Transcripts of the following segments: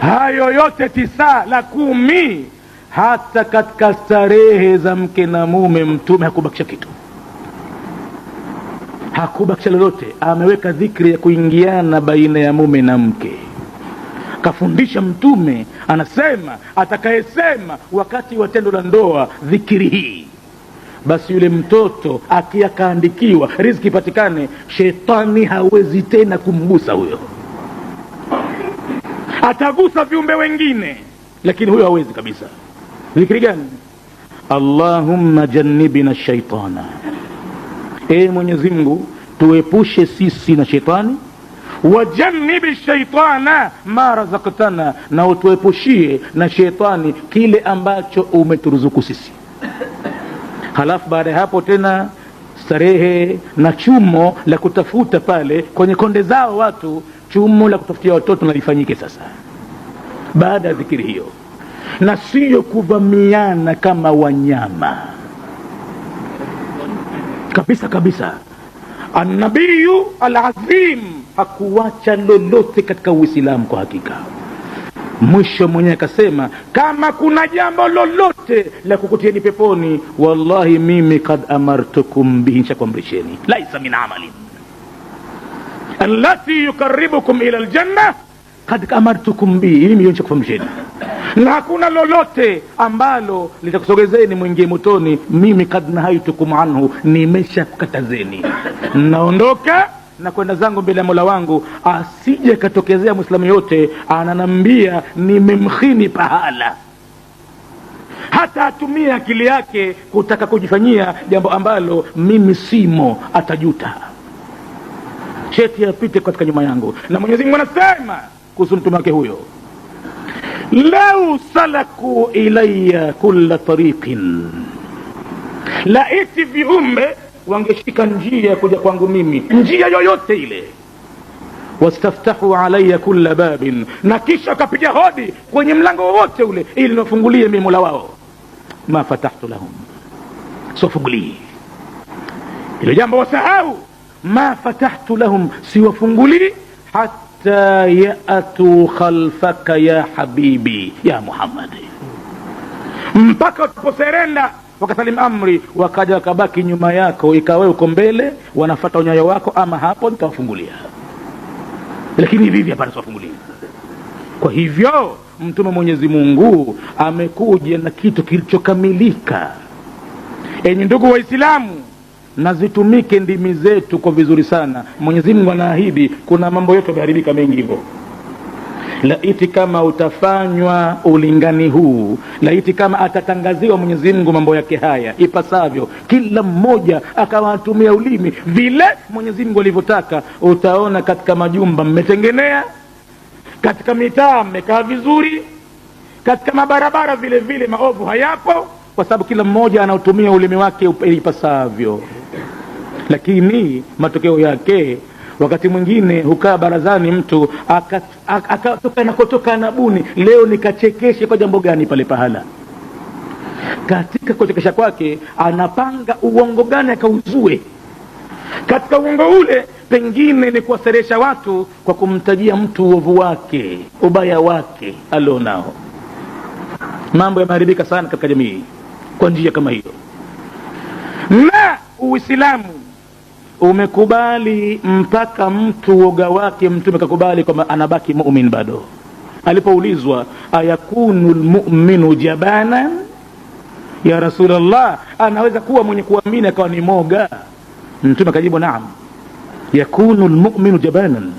hayo yote 9 la 10, hata katika starehe za mke na mume mtume hakubakisha kitu, hakubakisha lolote. Ameweka dhikri ya kuingiana baina ya mume na mke. Kafundisha mtume, anasema atakayesema wakati wa tendo la ndoa dhikri hii, basi yule mtoto akiakaandikiwa riziki ipatikane, shetani hawezi tena kumgusa huyo. Atagusa viumbe wengine, lakini huyo hawezi kabisa. Dhikri gani? Allahumma jannibna shaitana, Mwenyezi Mungu tuepushe sisi na shetani, wajannibi shaitana ma razaqtana, na utuepushie na shetani kile ambacho umeturuzuku sisi. Halafu baada ya hapo tena starehe na chumo la kutafuta pale kwenye konde zao watu, chumo la kutafutia watoto nalifanyike sasa baada ya dhikiri hiyo, na sio kuvamiana kama wanyama kabisa kabisa. An-Nabiyu al-Azim hakuwacha lolote katika Uislamu kwa hakika. Mwisho mwenyewe akasema, kama kuna jambo lolote la kukutieni peponi, wallahi mimi kad amartukum bihi, nishakuamrisheni. Laisa min amali allati yuqarribukum ila aljanna kad amartukum bihi, mimi nishakuamrisheni. Na hakuna lolote ambalo litakusogezeni mwingie motoni, mimi kad nahaitukum anhu, nimeshakukatazeni. Naondoka na kwenda zangu mbele ya Mola wangu, asije katokezea Muislamu yote ananambia nimemkhini pahala, hata atumie akili yake kutaka kujifanyia jambo ambalo mimi simo, atajuta. Sheti apite katika nyuma yangu. Na Mwenyezi Mungu anasema kuhusu mtume wake huyo, lau salaku ilayya kulla tariqin, laiti viumbe wangeshika njia kuja kwangu mimi, njia yoyote ile, wastaftahu alayya kulla babin, na kisha kapiga hodi kwenye mlango wote ule ili nifungulie mimi Mola wao, ma fatahtu lahum, sifunguli ile jambo wasahau, ma fatahtu lahum, siwafunguli hatta ya'tu khalfaka ya habibi ya Muhammad, mpaka wataposerenda wakasalimu amri, wakaja wakabaki nyuma yako, ikawa uko mbele wanafuata unyayo wako, ama hapo nitawafungulia, lakini hivi hapana siwafungulia. Kwa hivyo mtume Mwenyezi Mungu amekuja na kitu kilichokamilika. Enyi ndugu Waislamu, na zitumike ndimi zetu kwa vizuri sana. Mwenyezi Mungu anaahidi, kuna mambo yote yameharibika mengi hivyo. Laiti kama utafanywa ulingani huu, laiti kama atatangaziwa Mwenyezi Mungu mambo yake haya ipasavyo, kila mmoja akawatumia ulimi vile Mwenyezi Mungu alivyotaka, utaona katika majumba mmetengenea, katika mitaa mmekaa vizuri, katika mabarabara vile vile maovu hayapo, kwa sababu kila mmoja anautumia ulimi wake ipasavyo. Lakini matokeo yake wakati mwingine hukaa barazani mtu akatoka nakotoka na buni, leo nikachekeshe kwa jambo gani pale pahala. Katika kuchekesha kwake anapanga uongo gani akauzue. Katika uongo ule pengine ni kuwaseresha watu kwa kumtajia mtu uovu wake, ubaya wake alionao. Mambo yameharibika sana katika jamii kwa njia kama hiyo. Na Uislamu umekubali mpaka mtu woga wake mtume kakubali kwamba anabaki mu'min bado. Alipoulizwa ayakunu almu'minu jabana ya Rasulullah, anaweza kuwa mwenye kuamini akawa ni moga? Mtume akajibu naam, yakunu almu'minu jabanan,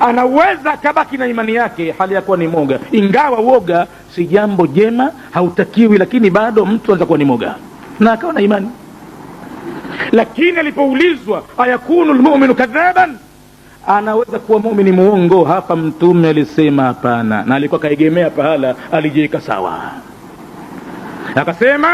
anaweza kabaki na imani yake hali ya kuwa ni moga. Ingawa woga si jambo jema, hautakiwi, lakini bado mtu anaweza kuwa ni moga na akawa na imani. Lakini alipoulizwa ayakunu almu'minu kadhaban, anaweza kuwa muumini muongo, hapa mtume alisema hapana, na alikuwa kaegemea pahala alijiweka sawa, akasema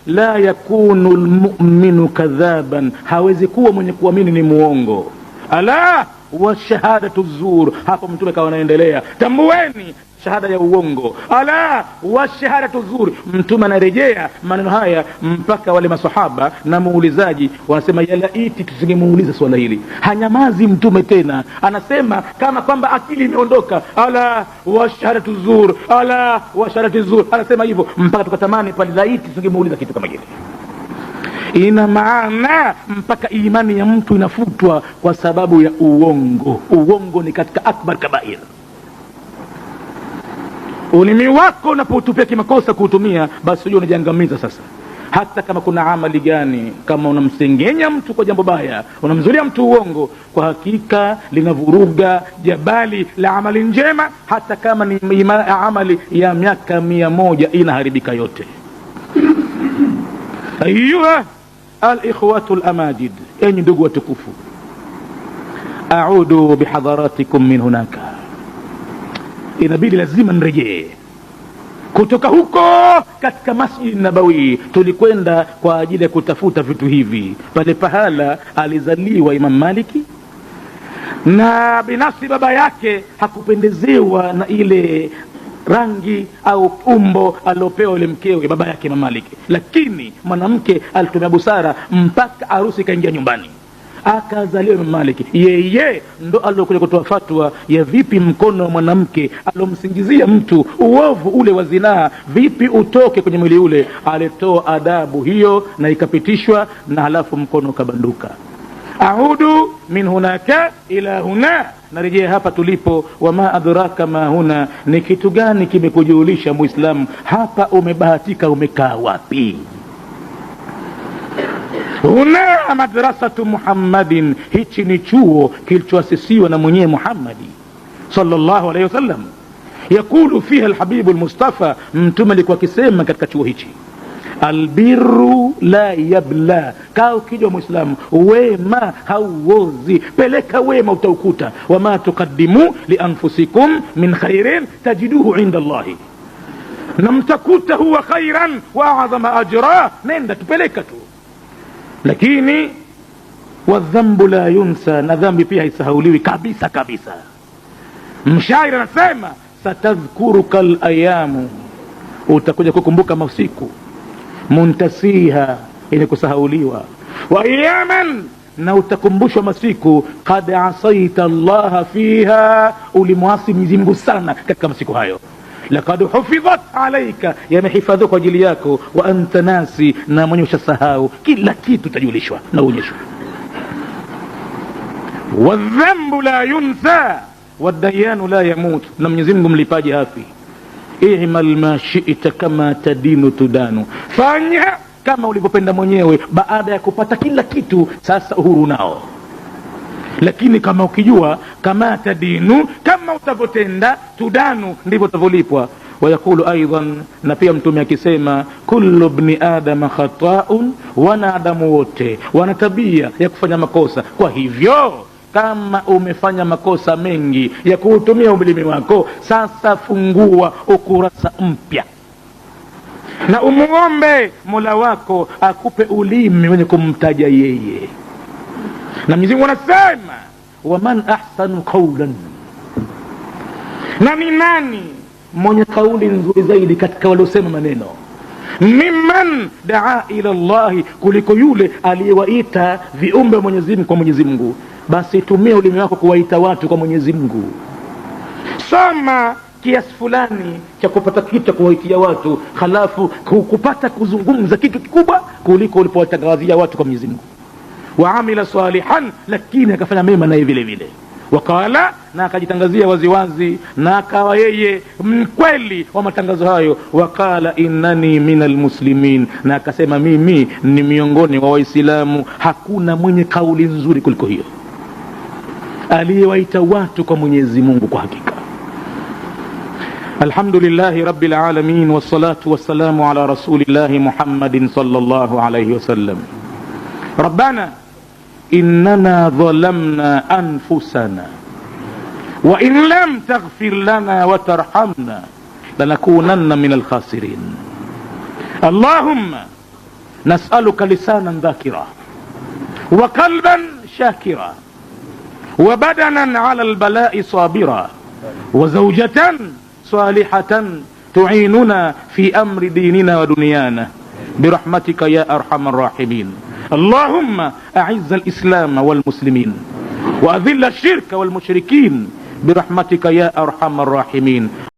la yakunu almu'minu kadhaban, hawezi kuwa mwenye kuamini ni muongo. Ala wa shahadatu zur. Hapo mtume kawa anaendelea, tambueni shahada ya uongo, ala wa shahadatu zur. Mtume anarejea maneno haya mpaka wale masahaba na muulizaji wanasema ya laiti tusingemuuliza swala hili. Hanyamazi mtume tena, anasema kama kwamba akili imeondoka, ala wa shahadatu zur, ala wa shahadatu zur. Anasema hivyo mpaka tukatamani pale laiti tusingemuuliza kitu kama kile. Ina maana mpaka imani ya mtu inafutwa kwa sababu ya uongo. Uongo ni katika akbar kabair. Ulimi wako unapotupia kimakosa kuutumia, basi unajua unajiangamiza sasa. Hata kama kuna amali gani, kama unamsengenya mtu kwa jambo baya, unamzulia mtu uongo, kwa hakika linavuruga jabali la amali njema. Hata kama ni amali ya miaka 100 inaharibika yote. Ayuha al-ikhwatu al-amajid, enyi ndugu watukufu, a'udu bihadharatikum min hunaka. Inabidi lazima nirejee kutoka huko katika Masjid Nabawi. Tulikwenda kwa ajili ya kutafuta vitu hivi pale pahala alizaliwa Imam Maliki, na binafsi baba yake hakupendezewa na ile rangi au umbo alopewa yule mkewe baba yake Imam Maliki, lakini mwanamke alitumia busara mpaka harusi kaingia nyumbani, akazaliwa Imam Maliki. Yeye ndo alokuja kutoa fatwa ya vipi mkono wa mwanamke alomsingizia mtu uovu ule wa zinaa vipi utoke kwenye mwili ule. Alitoa adabu hiyo na ikapitishwa, na halafu mkono ukabanduka. Audu min hunaka ila huna, narejea hapa tulipo. Wama adraka ma huna, ni kitu gani kimekujulisha Muislamu hapa umebahatika umekaa wapi? Huna madrasatu Muhammadin, hichi ni chuo kilichoasisiwa na mwenyewe Muhammadi sallallahu alayhi wasallam. Yakulu fiha alhabibu almustafa, mtume alikuwa akisema katika chuo hichi, albirru la yabla. Kaa ukijua Muislamu, wema hauozi, peleka wema utaukuta. Wama tuqaddimu li anfusikum min khairin tajiduhu inda Allahi, na mtakuta huwa khairan wa a'zama ajra. Nenda tupeleka tu. Lakini wadhambu la yunsa, na dhambi pia haisahauliwi kabisa kabisa. Mshairi anasema satadhkuruka alayamu, utakuja kukumbuka masiku, muntasiha, yenye kusahauliwa, wa ayaman, na utakumbushwa masiku qad asaita Allah fiha, ulimwasi Mwenyezi Mungu sana katika masiku hayo. Laqad hufidhat alayka, yamehifadhiwa kwa ajili yako. Wa anta nasi, na mwenye ushasahau. Kila kitu tajulishwa na uonyeshwa. Wadhambu la yunsa wadayanu la yamut, na Mwenyezi Mungu mlipaji hafi. I'mal ma shi'ta kama tadinu tudanu, fanya kama ulivyopenda mwenyewe. Baada ya kupata kila kitu, sasa uhuru nao. Lakini kama ukijua kama tadinu, kama utavotenda, tudanu, ndivyo utavolipwa. Wayakulu aidan, na pia mtume akisema, kullu ibni adama khata'un, wanadamu wote wana tabia ya kufanya makosa. Kwa hivyo kama umefanya makosa mengi ya kuutumia ulimi wako, sasa fungua ukurasa mpya na umuombe Mola wako akupe ulimi wenye kumtaja yeye. Na Mwenyezi Mungu anasema, waman ahsanu qawlan, na ni nani mwenye kauli nzuri zaidi katika waliosema maneno, mimman daa ila Allahi, kuliko yule aliyewaita viumbe wa Mwenyezi Mungu kwa Mwenyezi Mungu. Basi tumia ulimi wako kuwaita watu kwa Mwenyezi Mungu. Soma kiasi fulani cha kupata kitu cha kuwaitia watu, halafu kupata kuzungumza kitu kikubwa kuliko ulipowatangazia watu kwa Mwenyezi Mungu. Wa amila salihan, lakini akafanya mema naye vile vile. Wakala, na akajitangazia waziwazi, na akawa yeye mkweli wa matangazo hayo. Wakala innani minal muslimin, na akasema mimi ni miongoni wa Waislamu. Hakuna mwenye kauli nzuri kuliko hiyo, aliyewaita watu kwa Mwenyezi Mungu kwa hakika. Alhamdulillahi rabbil alamin, wassalatu wassalamu ala rasulillahi Muhammadin sallallahu alayhi wasallam. Rabbana innana dhalamna anfusana wa in lam taghfir lana wa tarhamna lanakunanna minal khasirin. Allahumma nas'aluka lisanan dhakira wa qalban shakira وبدنا على البلاء صابرا وزوجة صالحة تعيننا في أمر ديننا ودنيانا برحمتك يا أرحم الراحمين. اللهم أعز الإسلام والمسلمين وأذل الشرك والمشركين برحمتك يا أرحم الراحمين.